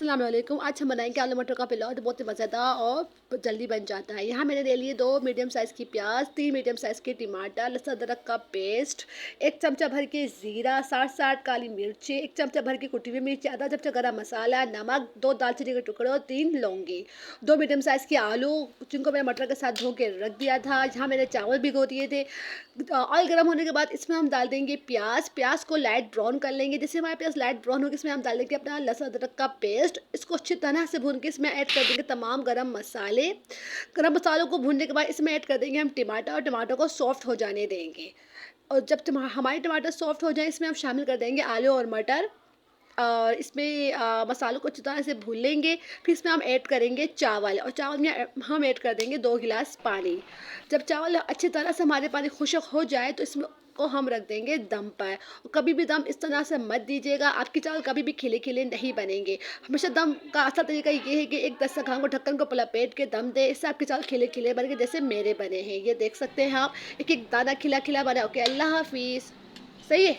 अस्सलाम वालेकुम। आज हम बनाएंगे आलू मटर का पुलाव जो बहुत ही मज़ेदार और जल्दी बन जाता है। यहाँ मैंने ले लिए 2 मीडियम साइज़ की प्याज, 3 मीडियम साइज़ के टमाटर, लहसुन अदरक का पेस्ट, 1 चमचा भर के ज़ीरा, 60-60 काली मिर्ची, 1 चमचा भर की कुटी हुई मिर्च, आधा चमचा गरम मसाला, नमक, 2 दालचीनी के टुकड़े और 3 लौंगी, 2 मीडियम साइज़ के आलू जिनको मैंने मटर के साथ धो के रख दिया था। यहाँ मैंने चावल भिगो दिए थे। ऑयल गर्म होने के बाद इसमें हम डाल देंगे प्याज। प्याज को लाइट ब्राउन कर लेंगे। जैसे हमारे प्याज लाइट ब्राउन होगी इसमें हम डाल देंगे अपना लहसुन अदरक का पेस्ट। इसको अच्छी तरह से भून के इसमें ऐड कर देंगे तमाम गरम मसाले। गरम मसालों को भूनने के बाद इसमें ऐड कर देंगे हम टमाटर और टमाटर को सॉफ्ट हो जाने देंगे। और जब हमारे टमाटर सॉफ्ट हो जाए इसमें हम शामिल कर देंगे आलू और मटर। और इसमें मसालों को अच्छी तरह से भून लेंगे। फिर इसमें हम ऐड करेंगे चावल और चावल में हम ऐड कर देंगे 2 गिलास पानी। जब चावल अच्छी तरह से हमारे पानी खुश्क हो जाए तो इसमें को हम रख देंगे दम पर। और कभी भी दम इस तरह से मत दीजिएगा, आपके चावल कभी भी खिले-खिले नहीं बनेंगे। हमेशा दम का आसान तरीका ये है कि एक 10 सेकंड को ढक्कन को लपेट के दम दें, इससे आपके चावल खिले-खिले बनेंगे जैसे मेरे बने हैं। ये देख सकते हैं आप, एक-एक दाना खिला-खिला बना। ओके, अल्लाह हाफ़िज़। सही है?